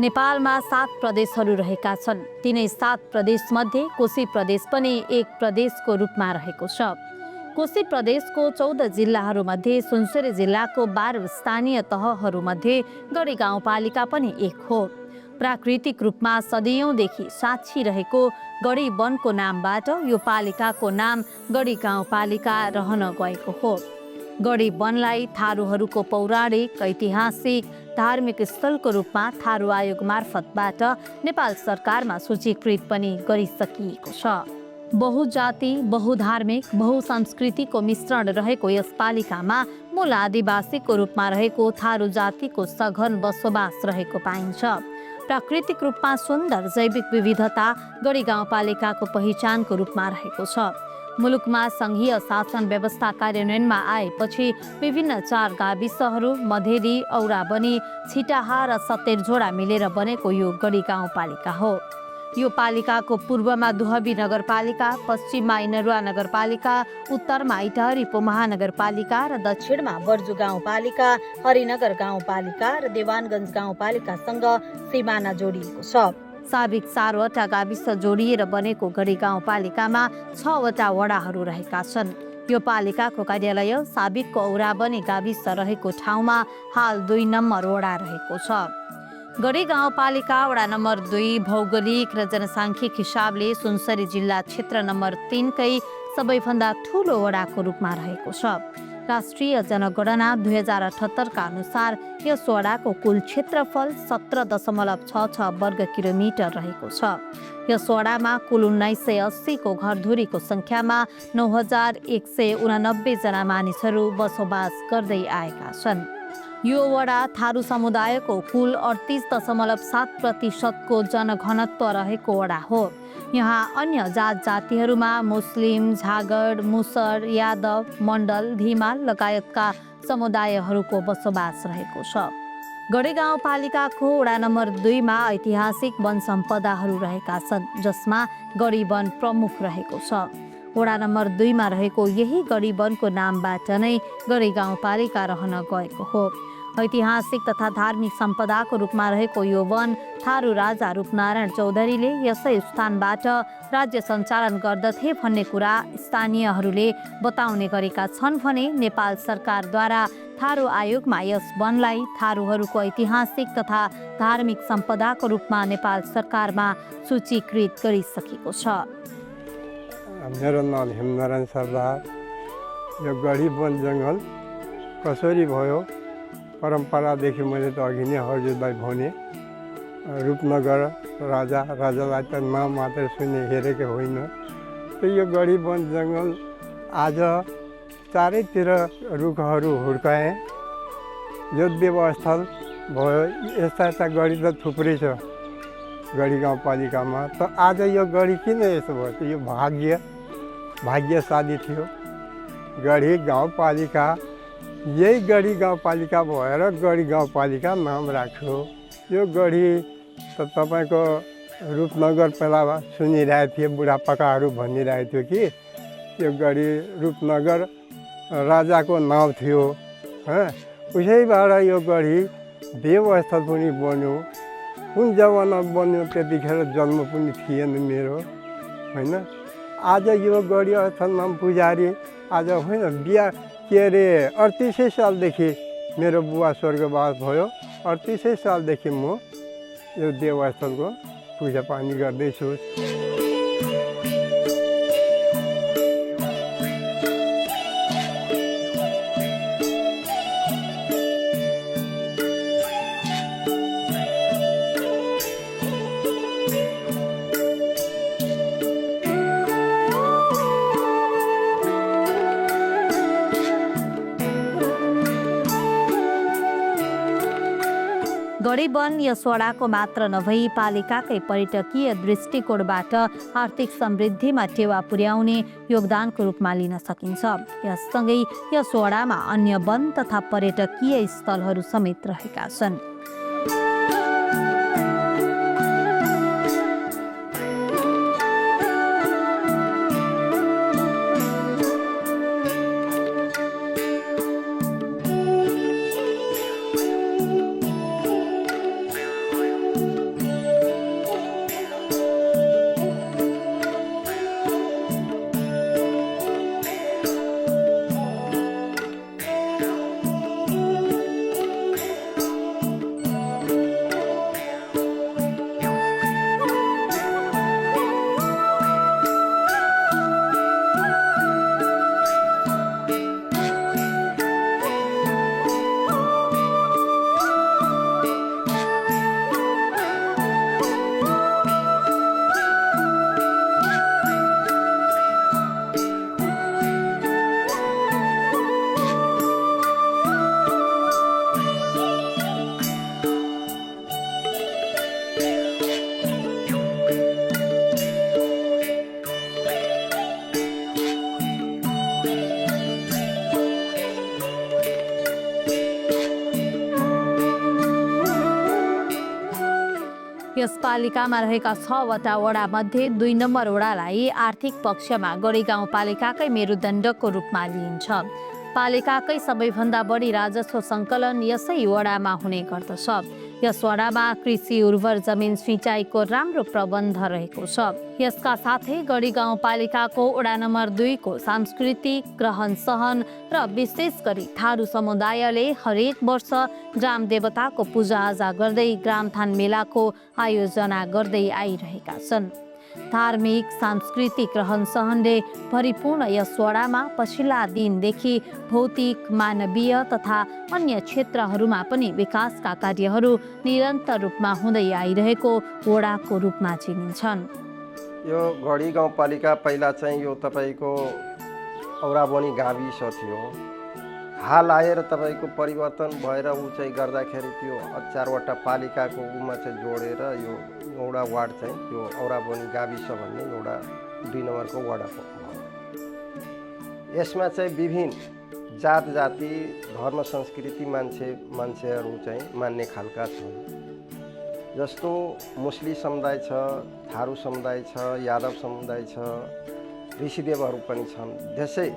नेपालमा 7 प्रदेशहरू रहेका छन्। तिनै 7 प्रदेशमध्ये कोशी प्रदेश पनि एक प्रदेशको रूपमा रहेको छ। कोशी प्रदेशको 14 जिल्लाहरूमध्ये सुनसरी जिल्लाको 12 स्थानीय तहहरूमध्ये गढी गाउँपालिका पनि एक हो। प्राकृतिक रूपमा सदियौँदेखि साक्षी रहेको गढी वनको नामबाट यो पालिकाको नाम गढी गाउँपालिका रहन गएको हो। गढी वनलाई थारूहरूको पौराणिक, ऐतिहासिक, धार्मिक स्थलको रूपमा थारू आयोग मार्फतबाट नेपाल सरकारमा सूचीकृत पनि गरिसकिएको छ। बहुजाति, बहुधार्मिक, बहुसंस्कृतिको मिश्रण रहेको यस पालिकामा मूल आदिवासीको रूपमा रहेको थारू जातिको सघन बसोबास रहेको पाइन्छ। प्राकृतिक रूपमा सुन्दर जैविक विविधता गढी गाउँपालिकाको पहिचानको रूपमा रहेको छ। मुलुकमा सङ्घीय शासन व्यवस्था कार्यान्वयनमा आएपछि विभिन्न 4 गाविसहरू मधेरी, औराबनी, छिटाहा र सतेरझोडा मिलेर बनेको यो गढी गाउँपालिका हो। यो पालिकाको पूर्वमा दुहबी नगरपालिका, पश्चिममा इनरुवा नगरपालिका, उत्तरमा इटहरी उपमहानगरपालिका र दक्षिणमा बर्जु गाउँपालिका, हरिनगर गाउँपालिका र देवानगञ्ज गाउँपालिकासँग सिमाना जोडिएको छ। साबिक 4वटा गाविस जोडिएर बनेको गढी गाउँपालिकामा 6वटा वडाहरू रहेका छन्। यो पालिकाको कार्यालय साबिकको औराबनी गाविस रहेको ठाउँमा हाल 2 नम्बर वडा रहेको छ। गढी गाउँपालिका वडा नम्बर 2 भौगोलिक र जनसाङ्ख्यिक हिसाबले सुनसरी जिल्ला क्षेत्र नम्बर 3 कै सबैभन्दा ठुलो वडाको रूपमा रहेको छ। राष्ट्रिय जनगणना 2078 का अनुसार यस वडाको कुल क्षेत्रफल 17.66 वर्ग किलोमिटर रहेको छ। यस वडामा कुल 1980 को घरधुरीको सङ्ख्यामा 9189 जना मानिसहरू बसोबास गर्दै आएका छन्। यो वडा थारू समुदायको कुल 38.7% को जनघनत्व रहेको वडा हो। यहाँ अन्य जात जातिहरूमा मुस्लिम, झागड, मुसर, यादव, मण्डल, धिमाल लगायतका समुदायहरूको बसोबास रहेको छ। गढी गाउँपालिकाको वडा नम्बर 2 मा ऐतिहासिक वन सम्पदाहरू रहेका छन्, जसमा गढी वन प्रमुख रहेको छ। वडा नम्बर 2 मा रहेको यही गढी वनको नामबाट नै गढी गाउँपालिका रहन गएको हो। ऐतिहासिक तथा धार्मिक सम्पदाको रूपमा रहेको यो वन थारू राजा रूपनारायण चौधरीले यसै स्थानबाट राज्य सञ्चालन गर्दथे भन्ने कुरा स्थानीयहरूले बताउने गरेका छन् भने नेपाल सरकारद्वारा थारू आयोगमा यस वनलाई थारूहरूको ऐतिहासिक तथा धार्मिक सम्पदाको रूपमा नेपाल सरकारमा सूचीकृत गरिसकेको छ। मेरो नाम हेमनारायण सरदार। यो गढी वन जङ्गल कसरी भयो? परम्परादेखि मैले त अघि नै हजुरलाई भने रूपनगर राजालाई त नाम मात्र सुने, हेरेको होइन। त यो गढी वन जङ्गल आज चारैतिर रुखहरू हुर्काए, युद्ध व्यवस्थल भयो। यस्ता गढी त थुप्रै छ गढी गाउँपालिकामा। त आज यो गढी किन यसो भयो? त यो भाग्यशाली थियो। गढी गाउँपालिका यही गढी गाउँपालिका भएर गढी गाउँपालिका नाम राख्यो। यो गढी त तपाईँको रूपनगर पहिला सुनिरहेको थिएँ, बुढापाकाहरू भनिरहेको थियो कि यो गढी रूपनगर राजाको नाउँ थियो। उसैबाट यो गढी देवस्थल पनि बन्यो। कुन जमाना बन्यो त्यतिखेर जन्म पनि थिएन मेरो, होइन। आज यो गढी स्थल नाम पुजारी आज होइन बिहा के अरे 38 सालदेखि मेरो बुवा स्वर्गवास भयो। 38 सालदेखि म यो देवस्थलको पूजापानी गर्दैछु। गढी वन यस वडाको मात्र नभई पालिकाकै पर्यटकीय दृष्टिकोणबाट आर्थिक समृद्धिमा टेवा पुर्याउने योगदानको रूपमा लिन सकिन्छ। यससँगै यस वडामा अन्य वन तथा पर्यटकीय स्थलहरू समेत रहेका छन्। यस पालिकामा रहेका 6वटा वडामध्ये 2 नम्बर वडालाई आर्थिक पक्षमा गढी गाउँपालिकाकै मेरुदण्डको रूपमा लिइन्छ। पालिकाकै सबैभन्दा बढी राजस्व सङ्कलन यसै वडामा हुने गर्दछ। यस वडामा कृषि उर्वर जमिन सिँचाइको राम्रो प्रबन्ध रहेको छ। यसका साथै गढी गाउँपालिकाको वडा नम्बर 2 को सांस्कृतिक रहन सहन र विशेष गरी थारू समुदायले हरेक वर्ष ग्राम देवताको पूजाआजा गर्दै ग्रामथान मेलाको आयोजना गर्दै आइरहेका छन्। धार्मिक सांस्कृतिक रहन सहनले परिपूर्ण यस वडामा पछिल्ला दिनदेखि भौतिक मानवीय तथा अन्य क्षेत्रहरूमा पनि विकासका कार्यहरू निरन्तर रूपमा हुँदै आइरहेको वडाको रूपमा चिनिन्छन्। यो गढी गाउँपालिका पहिला चाहिँ यो तपाईँको औराबनी गाविस थियो। हाल आएर तपाईँको परिवर्तन भएर ऊ चाहिँ गर्दाखेरि त्यो 4वटा पालिकाको उमा चाहिँ जोडेर यो एउटा वार्ड चाहिँ त्यो औराबनी गाविस भन्ने एउटा 2 नम्बरको वडाको भयो। यसमा चाहिँ विभिन्न जात जाति धर्म संस्कृति मान्छेहरू चाहिँ मान्ने खालका छन्। जस्तो मुस्लिम समुदाय छ, थारू समुदाय छ, यादव समुदाय छ, ऋषिदेवहरू पनि छन्। त्यसै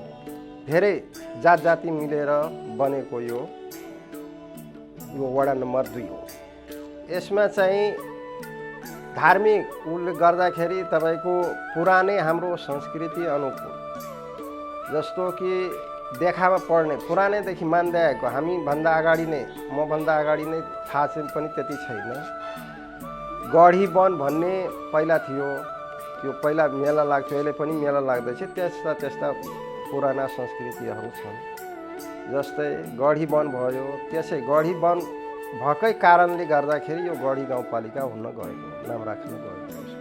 धेरै जात जाति मिलेर बनेको यो वडा नम्बर 2 हो। यसमा चाहिँ धार्मिक उसले गर्दाखेरि तपाईँको पुरानै हाम्रो संस्कृति अनुकूल जस्तो कि देखामा पर्ने पुरानैदेखि मान्दै आएको हामीभन्दा अगाडि नै मभन्दा अगाडि नै थाहा चाहिँ पनि त्यति छैन। गढी वन भन्ने पहिला थियो, त्यो पहिला मेला लाग्थ्यो, अहिले पनि मेला लाग्दैछ। त्यस्ता पुराना संस्कृतिहरू छन्। जस्तै गढी वन भयो, त्यसै गढी वन भएकै कारणले गर्दाखेरि यो गढी गाउँपालिका हुन गएको, नाम राख्न गएको छ।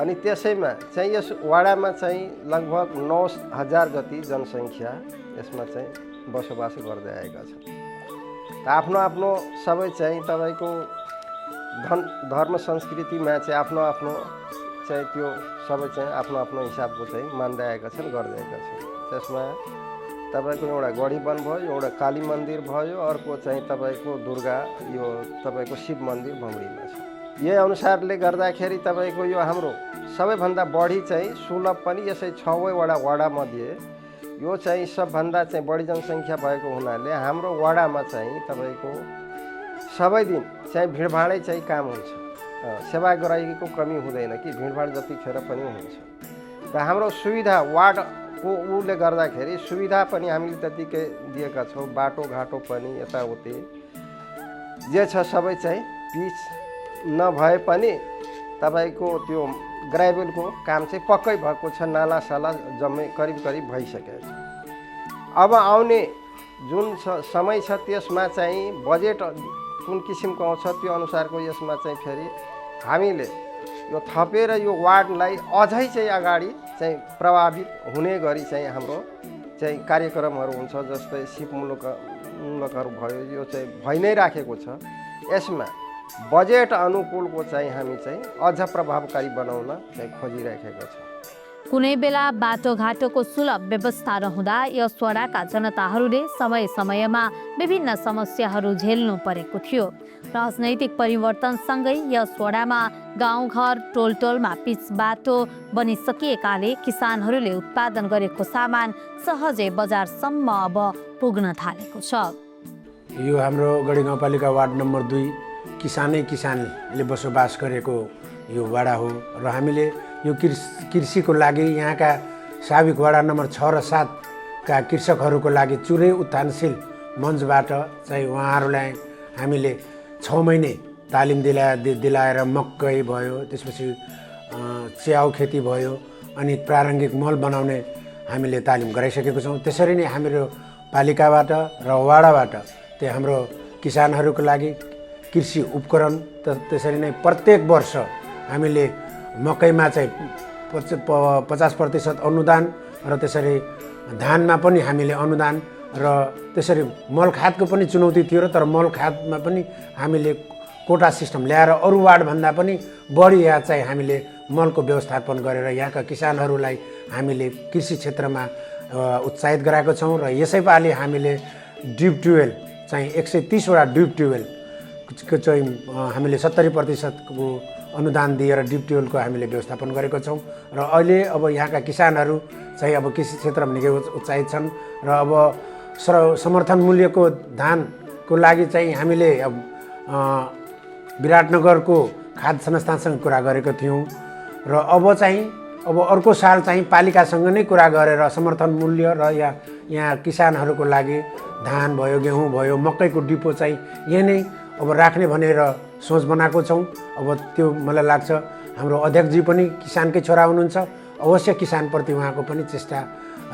अनि त्यसैमा चाहिँ यस वडामा चाहिँ लगभग 9,000 जति जनसङ्ख्या यसमा चाहिँ बसोबास गर्दै आएका छन्। आफ्नो आफ्नो सबै चाहिँ तपाईँको धर्म संस्कृतिमा चाहिँ आफ्नो आफ्नो चाहिँ त्यो सबै चाहिँ आफ्नो आफ्नो हिसाबको चाहिँ मान्दै आएका छन्, गर्दै आएका छन्। त्यसमा तपाईँको एउटा गढी वन भयो, एउटा काली मन्दिर भयो, अर्को चाहिँ तपाईँको दुर्गा यो तपाईँको शिव मन्दिर भमरीमा छ। यही अनुसारले गर्दाखेरि तपाईँको यो हाम्रो सबैभन्दा बढी चाहिँ सुलभ पनि यसै 6वटा वडामध्ये यो चाहिँ सबभन्दा चाहिँ बढी जनसङ्ख्या भएको हुनाले हाम्रो वडामा चाहिँ तपाईँको सबै दिन चाहिँ भिडभाडै चाहिँ काम हुन्छ। सेवाग्राहीको कमी हुँदैन कि भिडभाड जतिखेर पनि हुन्छ। र हाम्रो सुविधा वार्डको उसले गर्दाखेरि सुविधा पनि हामीले त्यतिकै दिएका छौँ। बाटोघाटो पनि यताउति जे छ सबै चाहिँ पिच नभए पनि तपाईँको त्यो ग्राभेलको काम चाहिँ पक्कै भएको छ। नालासाला जम्मै करिब भइसकेको छ। अब आउने जुन समय छ त्यसमा चाहिँ बजेट कुन किसिमको आउँछ त्यो अनुसारको यसमा चाहिँ फेरि हामीले यो थपेर यो वार्डलाई अझै चाहिँ अगाडि चाहिँ प्रभावित हुने गरी चाहिँ हाम्रो चाहिँ कार्यक्रमहरू हुन्छ। जस्तै सिपमूलकहरू भयो, यो चाहिँ भइ नै राखेको छ। यसमा बजेट अनुकूलको चाहिँ हामी चाहिँ अझ प्रभावकारी बनाउन चाहिँ खोजिराखेका छौँ। कुनै बेला बाटोघाटोको सुलभ व्यवस्था नहुँदा यस वडाका जनताहरूले समय समयमा विभिन्न समस्याहरू झेल्नु परेको थियो। राजनैतिक परिवर्तनसँगै यस वडामा गाउँघर टोलटोलमा पिच बाटो बनिसकिएकाले किसानहरूले उत्पादन गरेको सामान सहजै बजारसम्म अब पुग्न थालेको छ। यो हाम्रो गढी गाउँपालिका वार्ड नम्बर 2 किसानले बसोबास गरेको यो वडा हो। र हामीले यो कृषिको लागि यहाँका साबिक वडा नम्बर 6 र 7 का कृषकहरूको लागि चुरे उत्थानशील मञ्चबाट चाहिँ उहाँहरूलाई हामीले 6 महिने तालिम दिलाएर मकै भयो, त्यसपछि च्याउ खेती भयो, अनि प्रारम्भिक मल बनाउने हामीले तालिम गराइसकेको छौँ। त्यसरी नै हाम्रो पालिकाबाट र वाडाबाट त्यो हाम्रो किसानहरूको लागि कृषि उपकरण त्यसरी नै प्रत्येक वर्ष हामीले मकैमा चाहिँ 50% अनुदान र त्यसरी धानमा पनि हामीले अनुदान र त्यसरी मल खादको पनि चुनौती थियो र तर मल खादमा पनि हामीले कोटा सिस्टम ल्याएर अरू वार्डभन्दा पनि बढी यहाँ चाहिँ हामीले मलको व्यवस्थापन गरेर यहाँका किसानहरूलाई हामीले कृषि क्षेत्रमा उत्साहित गराएको छौँ। र यसैपालि हामीले ड्युब ट्युबवेल चाहिँ 130 वटा ड्युब ट्युबवेल चाहिँ हामीले 70% अनुदान दिएर डिप ट्युबवेलको हामीले व्यवस्थापन गरेको छौँ र अहिले अब यहाँका किसानहरू चाहिँ अब कृषि क्षेत्रमा निकै उत्साहित छन् र अब समर्थन मूल्यको धानको लागि चाहिँ हामीले विराटनगरको खाद्य संस्थानसँग कुरा गरेको थियौँ र अब अर्को साल चाहिँ पालिकासँग नै कुरा गरेर समर्थन मूल्य र यहाँ किसानहरूको लागि धान भयो, गेहूँ भयो, मकैको डिपो चाहिँ यहाँ नै अब राख्ने भनेर सोच बनाएको छौँ। अब त्यो मलाई लाग्छ हाम्रो अध्यक्षजी पनि किसानकै छोरा हुनुहुन्छ, अवश्य किसानप्रति उहाँको पनि चेष्टा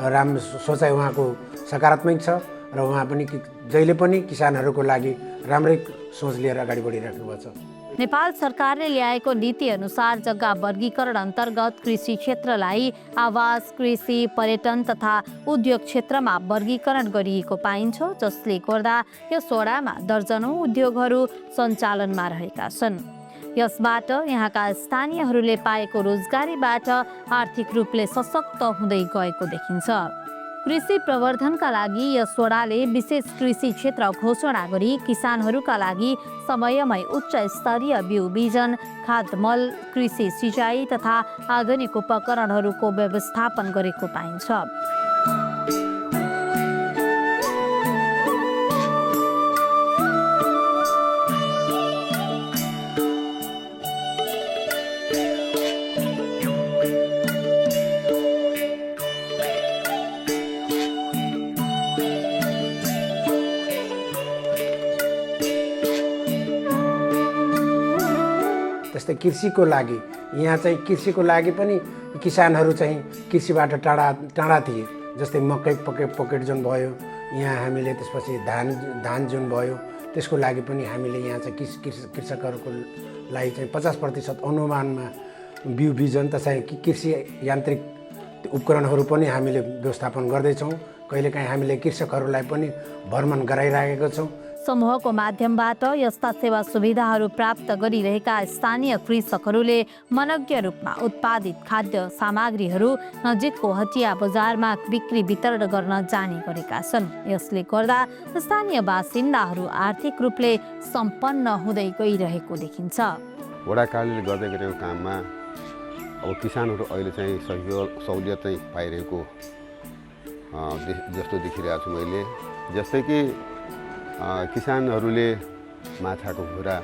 राम्रो सोचाइ उहाँको सकारात्मक छ र उहाँ पनि जहिले पनि किसानहरूको लागि राम्रै सोच लिएर अगाडि बढिराख्नु भएको छ। नेपाल सरकारले ल्याएको नीति अनुसार जग्गा वर्गीकरण अन्तर्गत कृषि क्षेत्रलाई आवास, कृषि, पर्यटन तथा उद्योग क्षेत्रमा वर्गीकरण गरिएको पाइन्छ, जसले गर्दा यस वडामा दर्जनौं उद्योगहरू सञ्चालनमा रहेका छन्। यसबाट यहाँका स्थानीयहरूले पाएको रोजगारीबाट आर्थिक रूपले सशक्त हुँदै गएको देखिन्छ। कृषि प्रवर्धनका लागि यस वडाले विशेष कृषि क्षेत्र घोषणा गरी किसानहरूका लागि समयमै उच्च स्तरीय बिउ बिजन, खाद मल, कृषि सिँचाइ तथा आधुनिक उपकरणहरूको व्यवस्थापन गरेको पाइन्छ। त्यस्तै कृषिको लागि यहाँ चाहिँ कृषिको लागि पनि किसानहरू चाहिँ कृषिबाट टाढा थिए। जस्तै मकै पकेट जुन भयो यहाँ हामीले, त्यसपछि धान जुन भयो त्यसको लागि पनि हामीले यहाँ चाहिँ कृषकहरूको लागि चाहिँ 50% अनुमानमा बिउ बिजन तथा कृषि यान्त्रिक उपकरणहरू पनि हामीले व्यवस्थापन गर्दैछौँ। कहिलेकाहीँ हामीले कृषकहरूलाई पनि भ्रमण गराइराखेको छौँ। समूहको माध्यमबाट यस्ता सेवा सुविधाहरू प्राप्त गरिरहेका स्थानीय कृषकहरूले मनज्ञ रूपमा उत्पादित खाद्य सामग्रीहरू नजिकको हटिया बजारमा बिक्री वितरण गर्न जाने गरेका छन्। यसले गर्दा स्थानीय बासिन्दाहरू आर्थिक रूपले सम्पन्न हुँदै गइरहेको देखिन्छ। वडा कार्यालयले गर्दै गरेको काममा अब किसानहरू अहिले चाहिँ सहुलियत चाहिँ पाइरहेको जस्तो देखिरहेको छु मैले। जस्तै कि किसानहरूले माछाको खुरा,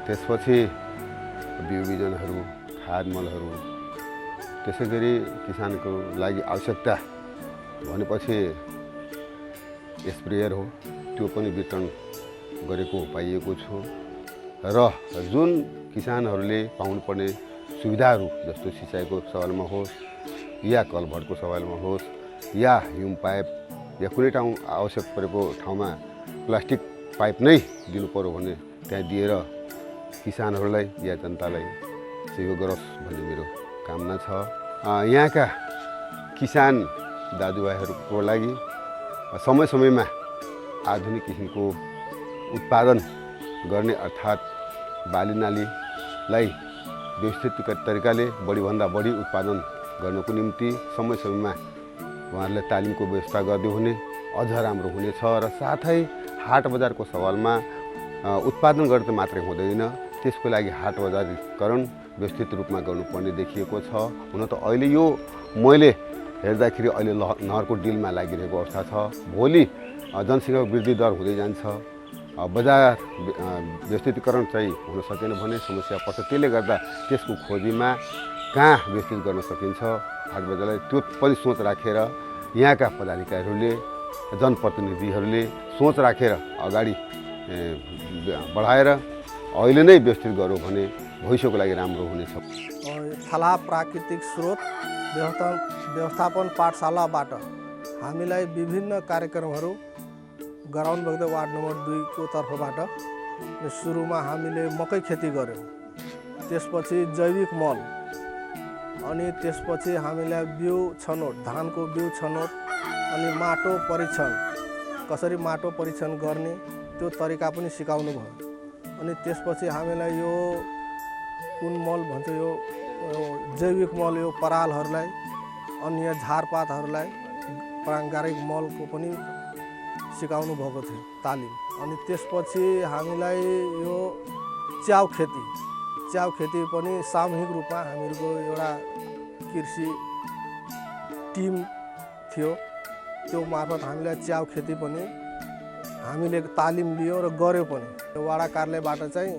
त्यसपछि बिउ बिजनहरू, खाद मलहरू, त्यसै गरी किसानको लागि आवश्यकता भनेपछि स्प्रेयर हो, त्यो पनि वितरण गरेको पाइएको छु। र जुन किसानहरूले पाउनुपर्ने सुविधाहरू जस्तो सिँचाइको सवालमा होस् या कलभटको सवालमा होस् या ह्युम पाइप या कुनै ठाउँ आवश्यक परेको ठाउँमा प्लास्टिक पाइप नै दिनु पर्यो भने त्यहाँ दिएर किसानहरूलाई या जनतालाई सहयोग गरोस् भन्ने मेरो कामना छ। यहाँका किसान दाजुभाइहरूको लागि समय समयमा आधुनिक किसिमको उत्पादन गर्ने अर्थात् बाली नालीलाई व्यवस्थित तरिकाले बढीभन्दा बढी उत्पादन गर्नको निम्ति समय समयमा उहाँहरूलाई तालिमको व्यवस्था गरिदियो भने अझ राम्रो हुनेछ। र साथै हाट बजारको सवालमा उत्पादन गर्दा मात्रै हुँदैन, त्यसको लागि हाट बजारीकरण व्यवस्थित रूपमा गर्नुपर्ने देखिएको छ। हुन त अहिले यो मैले हेर्दाखेरि अहिले नहरको डिलमा लागिरहेको अवस्था छ। भोलि जनसङ्ख्याको वृद्धि दर हुँदै जान्छ, बजार व्यवस्थितीकरण चाहिँ हुन सकेन भने समस्या पर्छ। त्यसले गर्दा त्यसको खोजीमा कहाँ व्यवस्थित गर्न सकिन्छ हाट बजारलाई, त्यो पनि सोच राखेर यहाँका पदाधिकारीहरूले, जनप्रतिनिधिहरूले सोच राखेर अगाडि बढाएर अहिले नै व्यवस्थित गऱ्यो भने भविष्यको लागि राम्रो हुनेछ। थला प्राकृतिक स्रोत व्यवस्थापन पाठशालाबाट हामीलाई विभिन्न कार्यक्रमहरू गराउनु भएको वार्ड नम्बर 2 को तर्फबाट। सुरुमा हामीले मकै खेती गऱ्यौँ, त्यसपछि जैविक मल, अनि त्यसपछि हामीलाई बिउ छनौट, धानको बिउ छनौट, अनि माटो परीक्षण, कसरी माटो परीक्षण गर्ने त्यो तरिका पनि सिकाउनु भयो। अनि त्यसपछि हामीलाई यो कुन मल भन्छ, यो जैविक मल, यो परालहरूलाई, अन्य झारपातहरूलाई पारम्परिक मलको पनि सिकाउनु भएको थियो तालिम। अनि त्यसपछि हामीलाई यो च्याउ खेती पनि सामूहिक रूपमा हामीहरूको एउटा कृषि टिम थियो, त्यो मार्फत हामीलाई च्याउ खेती पनि हामीले तालिम लियो र गऱ्यो पनि। वडा कार्यालयबाट चाहिँ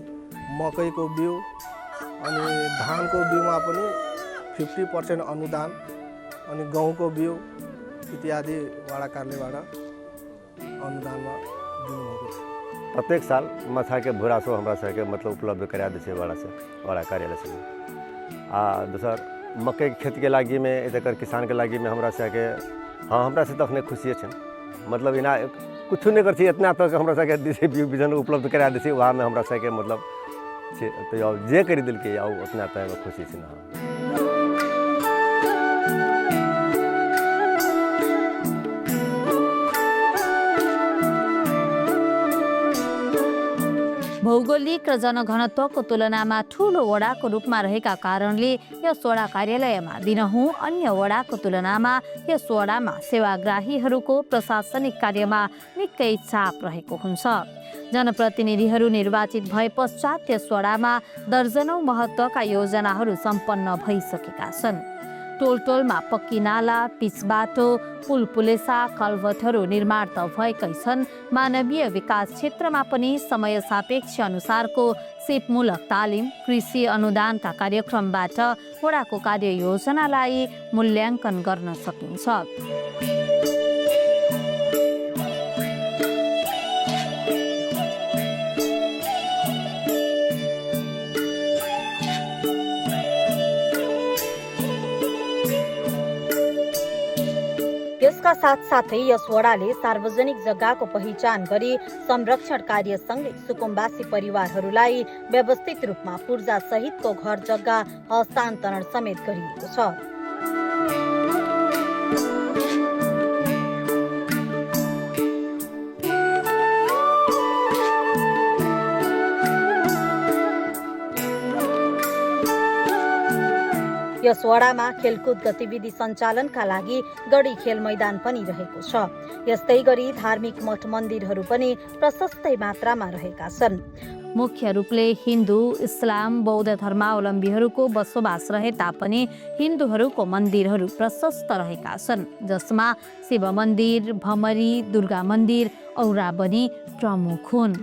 मकैको बिउ अनि धानको बिउमा पनि 50% अनुदान अनि गहुँको बिउ इत्यादि वडा कार्यालयबाट अनुदानमा दिनुभएको छ। प्रत्येक साल मछा के भूरासो हमरा सबके मतलब उपलब्ध करा दै छै वडा कार्यालय से। आ दोसर मकई के खेती के लागी में एकर किसान के लागी में हमरा सबके हाँ हमरा से तखने खुशी छै, मतलब इना कुछ नहीं कर इतना तक हमरा सबके विजन उपलब्ध करा दै छै, वहाँ में हमरा सबके मतलब तो जे करी दिल के उतना तक खुशी छै ना। भौगोलिक र जनघनत्वको तुलनामा ठूलो वडाको रूपमा रहेका कारणले यस वडा कार्यालयमा दिनहुँ अन्य वडाको तुलनामा यस वडामा सेवाग्राहीहरूको प्रशासनिक कार्यमा निकै चाप रहेको हुन्छ। जनप्रतिनिधिहरू निर्वाचित भए पश्चात यस वडामा दर्जनौं महत्त्वका योजनाहरू सम्पन्न भइसकेका छन्। टोलटोलमा पक्की नाला, पिच बाटो, पुल पुलेसा, कल्भर्टहरू निर्माण त भएकै छन्, मानवीय विकास क्षेत्रमा पनि समय सापेक्ष अनुसारको सिपमूलक तालिम, कृषि अनुदानका कार्यक्रमबाट वडाको कार्ययोजनालाई मूल्याङ्कन गर्न सकिन्छ। यसका साथसाथै यस वडाले सार्वजनिक जग्गाको पहिचान गरी संरक्षण कार्यसँगै सुकुम्बासी परिवारहरूलाई व्यवस्थित रूपमा पूर्जा सहितको घर जग्गा हस्तान्तरण समेत गरिएको छ। यस वडामा खेलकुद गतिविधि सञ्चालनका लागि गढी खेल मैदान पनि रहेको छ। यस्तै गरी धार्मिक मठ मन्दिरहरू पनि प्रशस्तै मात्रामा रहेका छन्। मुख्य रूपले हिन्दू, इस्लाम, बौद्ध धर्मावलम्बीहरूको बसोबास रहे तापनि हिन्दूहरूको मन्दिरहरू प्रशस्त रहेका छन्, जसमा शिव मन्दिर, भमरी, दुर्गा मन्दिर, औराबनी प्रमुख हुन्।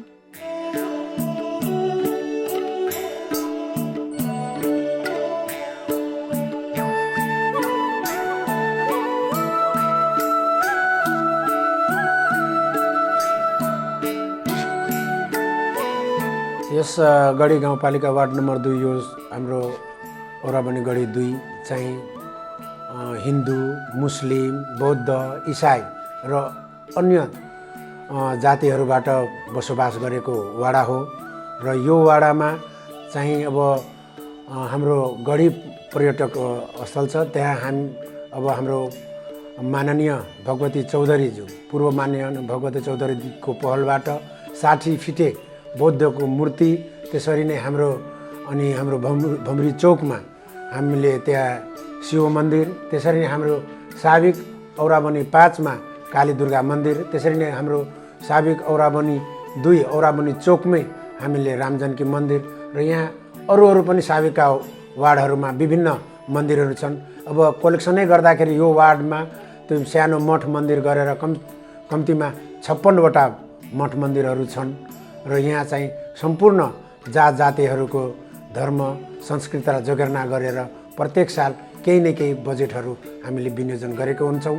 यस गढी गाउँपालिका वार्ड नम्बर 2 यो हाम्रो औराबनी गढी 2 चाहिँ हिन्दू, मुस्लिम, बौद्ध, इसाई र अन्य जातिहरूबाट बसोबास गरेको वडा हो र यो वडामा चाहिँ अब हाम्रो गढी पर्यटक स्थल छ। त्यहाँ अब हाम्रो माननीय भगवती चौधरीज्यू, पूर्व माननीय भगवती चौधरीको पहलबाट 60 फिटे बौद्धको मूर्ति, त्यसरी नै हाम्रो भमरी चौकमा हामीले त्यहाँ शिव मन्दिर, त्यसरी नै हाम्रो साबिक औराबनी 5 मा काली दुर्गा मन्दिर, त्यसरी नै हाम्रो साबिक औराबनी 2 औराबनी चौकमै हामीले रामजनकी मन्दिर र यहाँ अरू पनि साबिकका वार्डहरूमा विभिन्न मन्दिरहरू छन्। अब कलेक्सनै गर्दाखेरि यो वार्डमा त्यो सानो मठ मन्दिर गरेर कम्तीमा 56 वटा मठ मन्दिरहरू छन् र यहाँ चाहिँ सम्पूर्ण जात जातिहरूको धर्म संस्कृतिलाई जोगेर्ना गरेर प्रत्येक साल केही न केही बजेटहरू हामीले विनियोजन गरेको हुन्छौँ।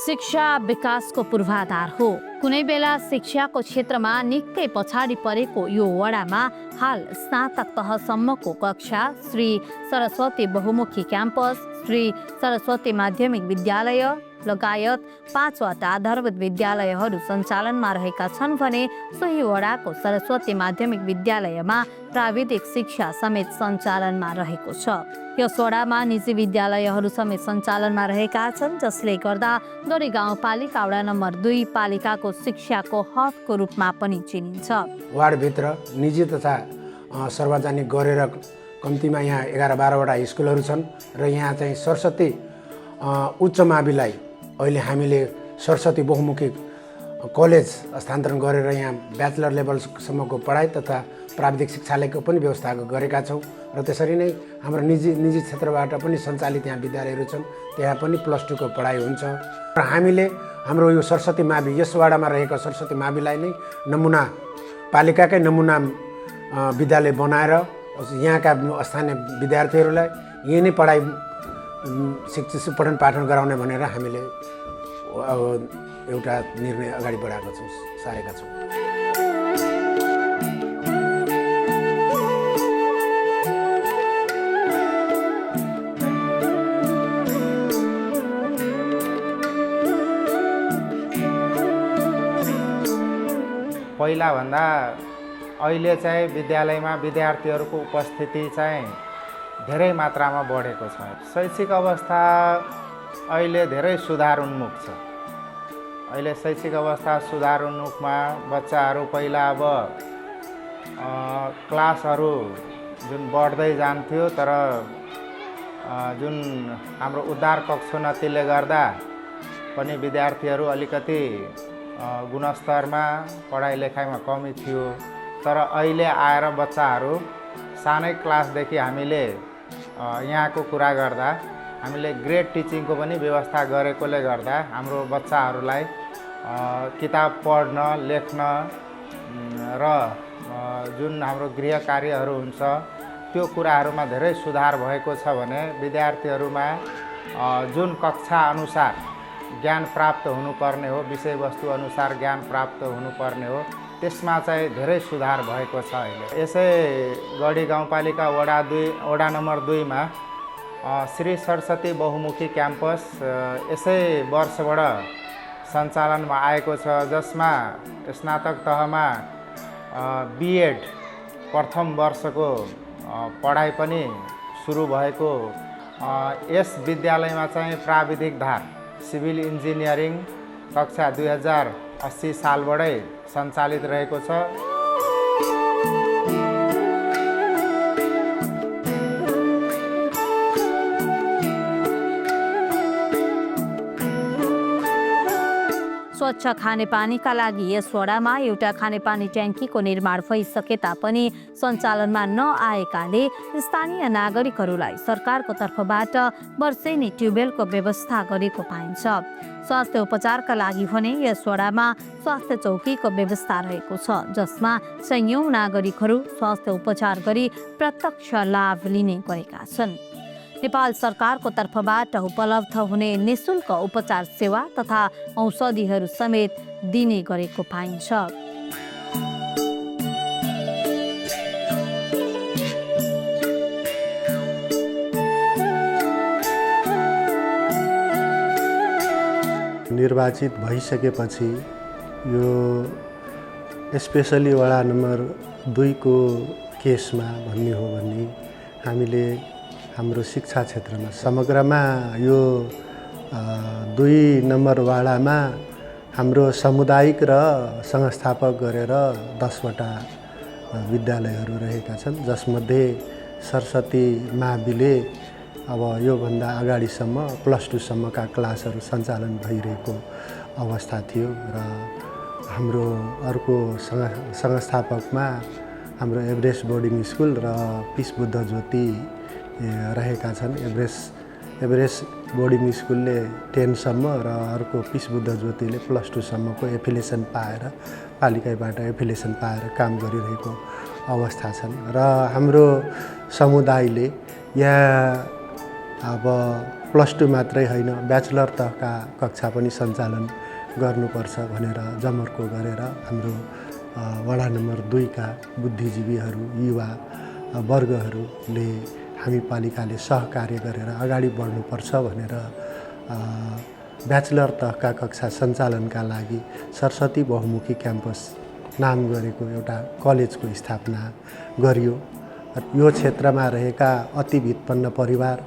शिक्षा विकासको पूर्वाधार हो। कुनै बेला शिक्षाको क्षेत्रमा निकै पछाडि परेको यो वडामा हाल स्नातक तहसम्मको कक्षा, श्री सरस्वती बहुमुखी क्याम्पस, श्री सरस्वती माध्यमिक विद्यालय लगायत 5 वटा आधारभूत विद्यालयहरू सञ्चालनमा रहेका छन् भने सोही वडाको सरस्वती माध्यमिक विद्यालयमा प्राविधिक शिक्षा समेत सञ्चालनमा रहेको छ। यस वडामा निजी विद्यालयहरू समेत सञ्चालनमा रहेका छन्, जसले गर्दा गढी गाउँपालिका वडा नम्बर 2 पालिकाको शिक्षाको हबको रूपमा पनि चिनिन्छ। वार्डभित्र निजी तथा सार्वजनिक गरेर कम्तीमा यहाँ 11-12 वटा स्कुलहरू छन् र यहाँ चाहिँ सरस्वती उच्च माविलाई अहिले हामीले सरस्वती बहुमुखी कलेज स्थानान्तरण गरेर यहाँ ब्याचलर लेभलसम्मको पढाइ तथा प्राविधिक शिक्षालयको पनि व्यवस्था गरेका छौँ र त्यसरी नै हाम्रो निजी क्षेत्रबाट पनि सञ्चालित यहाँ विद्यालयहरू छन्, त्यहाँ पनि +2 को पढाइ हुन्छ। र हामीले हाम्रो यो सरस्वती मावि, यस वाडामा रहेको सरस्वती माविलाई नै नमुना पालिकाकै नमुना विद्यालय बनाएर यहाँका स्थानीय विद्यार्थीहरूलाई यही नै पढाइ पठन पाठन गराउने भनेर हामीले एउटा निर्णय अगाडि बढाएका छौँ, सारेका छौँ। पहिलाभन्दा अहिले चाहिँ विद्यालयमा विद्यार्थीहरूको उपस्थिति चाहिँ धेरै मात्रामा बढेको छ। शैक्षिक अवस्था अहिले धेरै सुधार उन्मुख छ। अहिले शैक्षिक अवस्था सुधार उन्मुखमा बच्चाहरू पहिला अब क्लासहरू जुन बढ्दै जान्थ्यो, तर जुन हाम्रो उद्धार कक्षोन्नतिले गर्दा पनि विद्यार्थीहरू अलिकति गुणस्तरमा पढाइ लेखाइमा कमी थियो। तर अहिले आएर बच्चाहरू सानै क्लासदेखि हामीले यहाँको कुरा गर्दा हामीले ग्रेड टिचिङको पनि व्यवस्था गरेकोले गर्दा हाम्रो बच्चाहरूलाई किताब पढ्न, लेख्न र जुन हाम्रो गृह कार्यहरू हुन्छ त्यो कुराहरूमा धेरै सुधार भएको छ भने विद्यार्थीहरूमा जुन कक्षा अनुसार ज्ञान प्राप्त हुनुपर्ने हो, विषयवस्तु अनुसार ज्ञान प्राप्त हुनुपर्ने हो, त्यसमा चाहिँ धेरै सुधार भएको छ। अहिले यसै गढी गाउँपालिका वडा नम्बर 2 मा श्री सरस्वती बहुमुखी क्याम्पस यसै वर्षबाट सञ्चालनमा आएको छ, जसमा स्नातक तहमा बिएड प्रथम वर्षको पढाइ पनि सुरु भएको। यस विद्यालयमा चाहिँ प्राविधिक धार सिभिल इन्जिनियरिङ कक्षा 2080 सालबाटै सञ्चालित रहेको छ। स्वच्छ खानेपानीका लागि यस वडामा एउटा खानेपानी ट्याङ्कीको निर्माण भइसके तापनि सञ्चालनमा नआएकाले स्थानीय नागरिकहरूलाई सरकारको तर्फबाट वर्षेनी ट्युबवेलको व्यवस्था गरेको पाइन्छ। स्वास्थ्य उपचारका लागि भने यस वडामा स्वास्थ्य चौकीको व्यवस्था रहेको छ, जसमा सयौं नागरिकहरू स्वास्थ्य उपचार गरी प्रत्यक्ष लाभ लिने गरेका छन्। नेपाल सरकारको तर्फबाट उपलब्ध हुने निःशुल्क उपचार सेवा तथा औषधिहरू समेत दिने गरेको पाइन्छ। निर्वाचित भइसकेपछि यो स्पेसली वडा नम्बर 2 को केसमा भन्ने हो भने हामीले हाम्रो शिक्षा क्षेत्रमा समग्रमा यो 2 नम्बर वाडामा हाम्रो सामुदायिक र संस्थापक गरेर 10 वटा विद्यालयहरू रहेका छन्, जसमध्ये सरस्वती माविले अब योभन्दा अगाडिसम्म +2 सम्मका क्लासहरू सञ्चालन भइरहेको अवस्था थियो र हाम्रो अर्को संस्थापकमा हाम्रो एभरेस्ट बोर्डिङ स्कुल र पिस बुद्ध ज्योति रहेका छन्। एभरेस्ट बोर्डिङ स्कुलले 10 सम्म र अर्को पिस बुद्ध ज्योतिले +2 सम्मको एफिलिएसन पाएर पालिकाबाट एफिलिएसन पाएर काम गरिरहेको अवस्था छन् र हाम्रो समुदायले यहाँ अब +2 मात्रै होइन ब्याचलर तहका कक्षा पनि सञ्चालन गर्नुपर्छ भनेर जमर्को गरेर हाम्रो वडा नम्बर 2 का बुद्धिजीवीहरू युवा वर्गहरूले हामी पालिकाले सहकार्य गरेर अगाडि बढ्नुपर्छ भनेर ब्याचलर तहका कक्षा सञ्चालनका लागि सरस्वती बहुमुखी क्याम्पस नाम गरेको एउटा कलेजको स्थापना गरियो। यो क्षेत्रमा रहेका अति विपन्न परिवार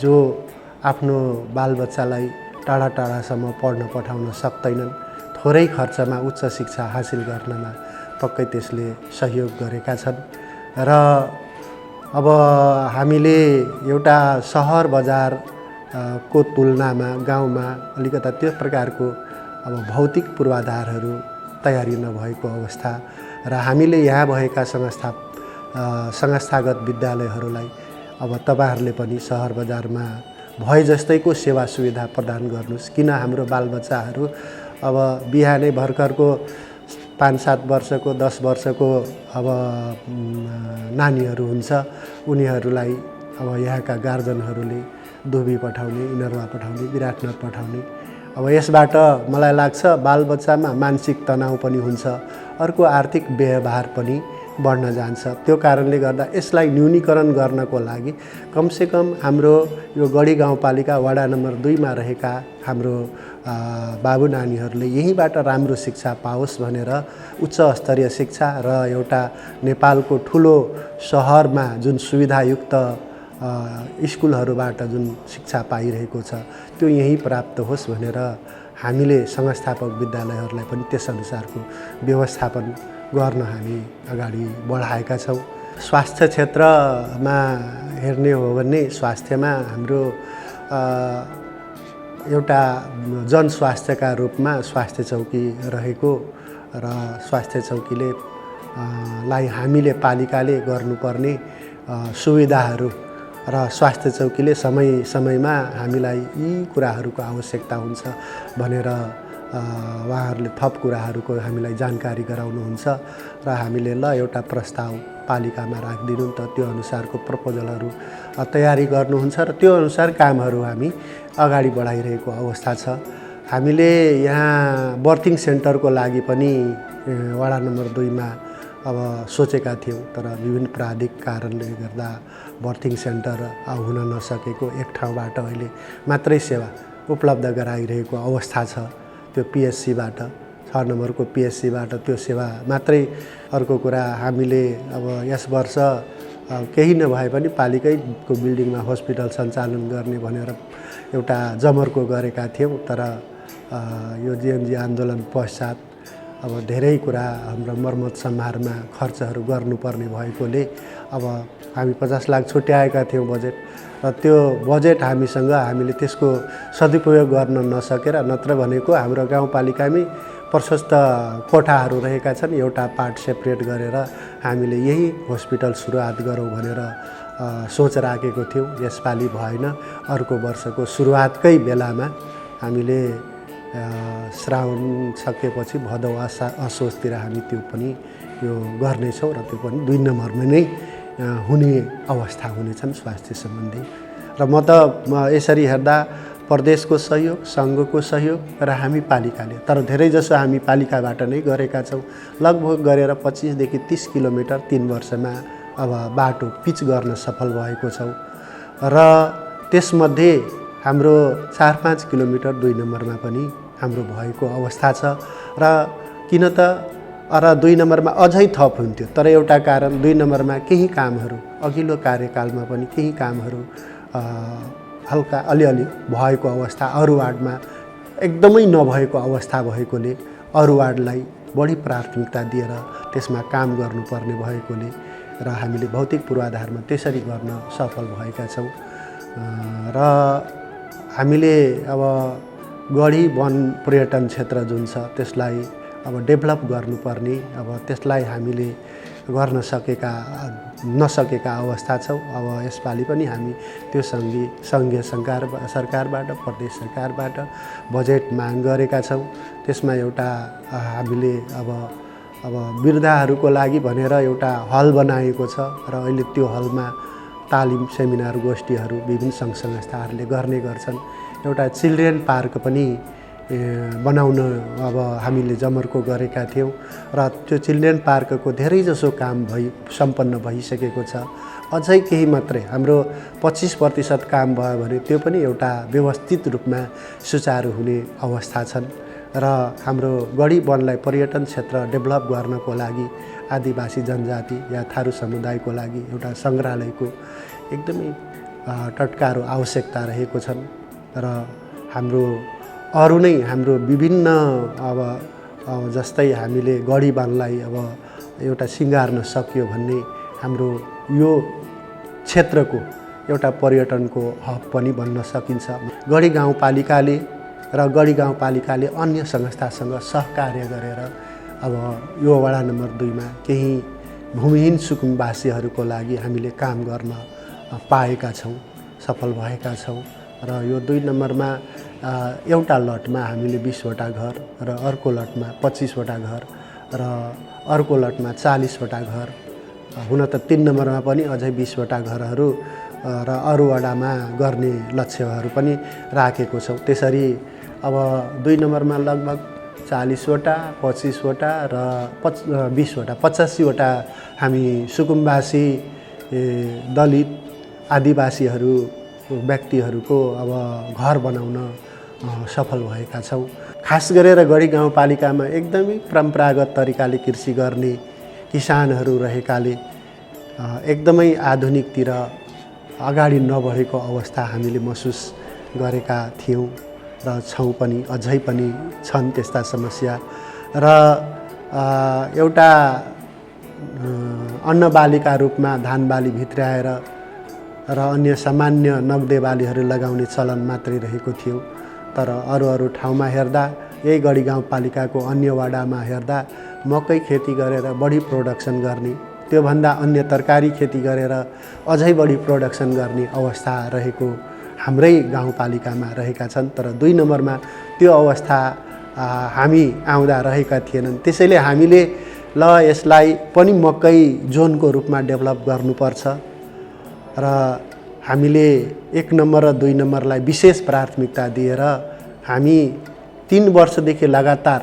जो आफ्नो बालबच्चालाई टाढा टाढासम्म पढ्न पठाउन सक्दैनन्, थोरै खर्चमा उच्च शिक्षा हासिल गर्नमा पक्कै त्यसले सहयोग गरेका छन् र अब हामीले एउटा सहर बजार को तुलनामा गाउँमा अलिकता त्यो प्रकारको अब भौतिक पूर्वाधारहरू तयारी नभएको अवस्था र हामीले यहाँ भएका संस्थागत विद्यालयहरूलाई अब तपाईँहरूले पनि सहर बजारमा भए जस्तैको सेवा सुविधा प्रदान गर्नुहोस्। किन हाम्रो बालबच्चाहरू अब बिहानै भर्खरको 5-7 वर्षको 10 वर्षको अब नानीहरू हुन्छ, उनीहरूलाई अब यहाँका गार्जनहरूले दुबी पठाउने, इनरवा पठाउने, विराटनगर पठाउने। अब यसबाट मलाई लाग्छ बालबच्चामा मानसिक तनाव पनि हुन्छ, अर्को आर्थिक व्यवहार पनि बढ्न जान्छ। त्यो कारणले गर्दा यसलाई न्यूनीकरण गर्नको लागि कमसेकम हाम्रो यो गढी गाउँपालिका वडा नम्बर 2 मा रहेका हाम्रो बाबु नानीहरूले यहीँबाट राम्रो शिक्षा पाओस् भनेर उच्च स्तरीय शिक्षा र एउटा नेपालको ठुलो सहरमा जुन सुविधायुक्त स्कुलहरूबाट जुन शिक्षा पाइरहेको छ त्यो यहीँ प्राप्त होस् भनेर हामीले संस्थापक विद्यालयहरूलाई पनि त्यसअनुसारको व्यवस्थापन गर्न हामी अगाडि बढाएका छौँ। स्वास्थ्य क्षेत्रमा हेर्ने हो भने स्वास्थ्यमा हाम्रो एउटा जनस्वास्थ्यका रूपमा स्वास्थ्य चौकी रहेको र स्वास्थ्य चौकीले लाई हामीले पालिकाले गर्नुपर्ने सुविधाहरू र स्वास्थ्य चौकीले समय समयमा हामीलाई यी कुराहरूको आवश्यकता हुन्छ भनेर उहाँहरूले थप कुराहरूको हामीलाई जानकारी गराउनुहुन्छ र हामीले ल एउटा प्रस्ताव पालिकामा राखिदिनु त त्यो अनुसारको प्रपोजलहरू तयारी गर्नुहुन्छ र त्यो अनुसार कामहरू हामी अगाडि बढाइरहेको अवस्था छ। हामीले यहाँ बर्थिङ सेन्टरको लागि पनि वडा नम्बर 2 मा अब सोचेका थियौँ, तर विभिन्न प्राविधिक कारणले गर्दा बर्थिङ सेन्टर हुन नसकेको, एक ठाउँबाट अहिले मात्रै सेवा उपलब्ध गराइरहेको अवस्था छ। त्यो पिएचसीबाट 6 नम्बरको पिएचसीबाट त्यो सेवा मात्रै। अर्को कुरा हामीले अब यस वर्ष केही नभए पनि पालिकैको बिल्डिङमा हस्पिटल सञ्चालन गर्ने भनेर एउटा जमर्को गरेका थियौँ, तर यो जिएनजी आन्दोलन पश्चात अब धेरै कुरा हाम्रो मर्मत सम्हारमा खर्चहरू गर्नुपर्ने भएकोले अब हामी 50 लाख छुट्याएका थियौँ बजेट, र त्यो बजेट हामीले त्यसको सदुपयोग गर्न नसकेर, नत्र भनेको हाम्रो गाउँपालिकामै प्रशस्त कोठाहरू रहेका छन्, एउटा पार्ट सेपरेट गरेर हामीले यही हस्पिटल सुरुवात गरौँ भनेर सोच राखेको थियौँ। यसपालि भएन, अर्को वर्षको सुरुवातकै बेलामा हामीले श्रावण सकेपछि भदौ असोजतिर हामी त्यो पनि यो गर्नेछौँ र त्यो पनि 2 नम्बरमा नै हुने अवस्था हुनेछन् स्वास्थ्य सम्बन्धी। र म त यसरी हेर्दा प्रदेशको सहयोग, सङ्घको सहयोग र हामी पालिकाले, तर धेरैजसो हामी पालिकाबाट नै गरेका छौँ। लगभग गरेर 25 देखि 30 किलोमिटर 3 वर्षमा अब बाटो पिच गर्न सफल भएको छौँ र त्यसमध्ये हाम्रो 4-5 किलोमिटर 2 नम्बरमा पनि हाम्रो भएको अवस्था छ। र किन त 2 नम्बरमा अझै थप हुन्थ्यो, तर एउटा कारण 2 नम्बरमा केही कामहरू अघिल्लो कार्यकालमा पनि केही कामहरू हल्का अलिअलि भएको अवस्था, अरू वार्डमा एकदमै नभएको अवस्था भएकोले अरू वार्डलाई बढी प्राथमिकता दिएर त्यसमा काम गर्नुपर्ने भएकोले र हामीले भौतिक पूर्वाधारमा त्यसरी गर्न सफल भएका छौँ। र हामीले अब गढी वन पर्यटन क्षेत्र जुन छ त्यसलाई अब डेभलप गर्नुपर्ने, अब त्यसलाई हामीले गर्न नसकेका अवस्था छौँ। अब यसपालि पनि हामी त्यो सङ्घीय सरकारबाट, प्रदेश सरकारबाट बजेट माग गरेका छौँ। त्यसमा एउटा हामीले अब वृद्धहरूको लागि भनेर एउटा हल बनाएको छ र अहिले त्यो हलमा तालिम, सेमिनार, गोष्ठीहरू विभिन्न सङ्घ संस्थाहरूले गर्ने गर्छन्। एउटा चिल्ड्रेन पार्क पनि बनाउन अब हामीले जमर्को गरेका थियौँ र त्यो चिल्ड्रेन पार्कको धेरैजसो काम सम्पन्न भइसकेको छ। अझै केही मात्रै हाम्रो 25% काम भयो भने त्यो पनि एउटा व्यवस्थित रूपमा सुचारू हुने अवस्था छन्। र हाम्रो गढी वनलाई पर्यटन क्षेत्र डेभलप गर्नको लागि आदिवासी जनजाति या थारू समुदायको लागि एउटा सङ्ग्रहालयको एकदमै टटकारो आवश्यकता रहेको छन्। र हाम्रो अरू नै हाम्रो विभिन्न अब जस्तै हामीले गढी वनलाई अब एउटा सिँगार्न सक्यो भन्ने हाम्रो यो क्षेत्रको एउटा पर्यटनको हब पनि बन्न सकिन्छ। गढी गाउँपालिकाले र गढी गाउँपालिकाले अन्य संस्थासँग सहकार्य गरेर अब यो वडा नम्बर 2 मा केही भूमिहीन सुकुम्बासीहरूको लागि हामीले काम गर्न पाएका छौँ, सफल भएका छौँ। र यो 2 नम्बरमा एउटा लटमा हामीले 20 वटा घर र अर्को लटमा 25 वटा घर र अर्को लटमा 40 वटा घर, हुन त 3 नम्बरमा पनि अझै 20 वटा घरहरू र अरू वडामा गर्ने लक्ष्यहरू पनि राखेको छौँ। त्यसरी अब 2 नम्बरमा लगभग 40 वटा, 25 वटा र 20 वटा 85 वटा हामी सुकुम्बासी, दलित, आदिवासीहरू व्यक्तिहरूको अब घर बनाउन सफल भएका छौँ। खास गरेर गढी गाउँपालिकामा एकदमै परम्परागत तरिकाले कृषि गर्ने किसानहरू रहेकाले एकदमै आधुनिकतिर अगाडि नबढेको अवस्था हामीले महसुस गरेका थियौँ र छौँ पनि, अझै पनि छन् त्यस्ता समस्या। र एउटा अन्नबालीका रूपमा धान बाली भित्र्याएर र अन्य सामान्य नगदे बालीहरू लगाउने चलन मात्रै रहेको थियो। तर अरू ठाउँमा हेर्दा, यही गढी गाउँपालिकाको अन्य वडामा हेर्दा मकै खेती गरेर बढी प्रोडक्सन गर्ने, त्योभन्दा अन्य तरकारी खेती गरेर अझै बढी प्रोडक्सन गर्ने अवस्था रहेको हाम्रै गाउँपालिकामा रहेका छन्। तर 2 नम्बरमा त्यो अवस्था हामी आउँदा रहेका थिएनन्। त्यसैले हामीले ल यसलाई पनि मकै जोनको रूपमा डेभलप गर्नुपर्छ र हामीले 1 नम्बर र 2 नम्बरलाई विशेष प्राथमिकता दिएर हामी 3 वर्षदेखि लगातार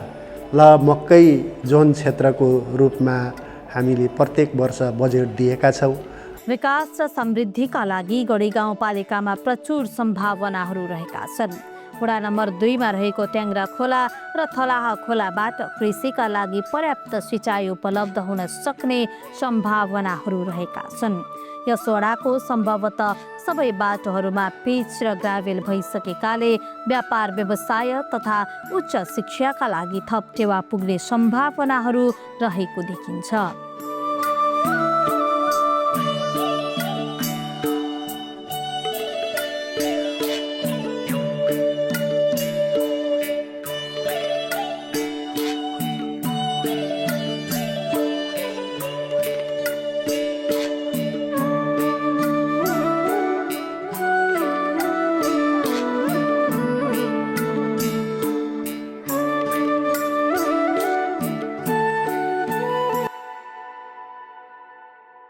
ल मकै जोन क्षेत्रको रूपमा हामीले प्रत्येक वर्ष बजेट दिएका छौँ। विकास र समृद्धिका लागि गढी गाउँपालिकामा प्रचुर सम्भावनाहरू रहेका छन्। वडा नम्बर 2 मा रहेको ट्याङ्ग्रा खोला र थलाहा खोलाबाट कृषिका लागि पर्याप्त सिँचाइ उपलब्ध हुन सक्ने सम्भावनाहरू रहेका छन्। यस वडाको सम्भवतः सबै बाटोहरूमा पिच र ग्राभेल भइसकेकाले व्यापार व्यवसाय तथा उच्च शिक्षाका लागि थप टेवा पुग्ने सम्भावनाहरू रहेको देखिन्छ।